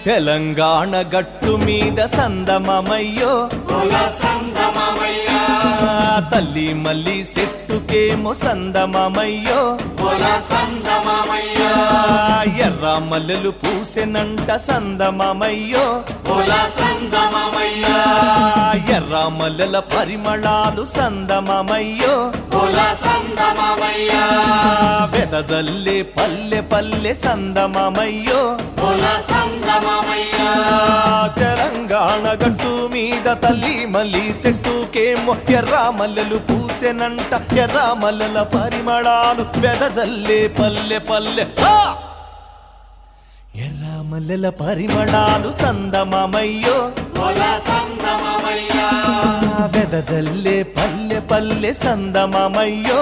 తెలంగాణ గట్టు మీద సందమమయ్యో తల్లి మల్లి చెట్టుకేమో సందమమయ్యో ఎర్ర మల్లెలు పూసెనంట సందమమయ్యో ఎర్ర మల్లెల పరిమళాలు సందమమయ్యో వెదజల్లే పల్లె పల్లె సందమమయ్యో తెలంగాణ గట్టు మీద తల్లి మల్లి చెట్టుకేమో ఎర్ర మల్లెలు పూసెనంట ఎర్ర మల్లెల పరిమళాలు వెదజల్లే పల్లె పల్లె ఎర్ర మల్లెల పరిమళాలు సందమమయ్యో వెదజల్లే పల్లె పల్లె సందమమయ్యో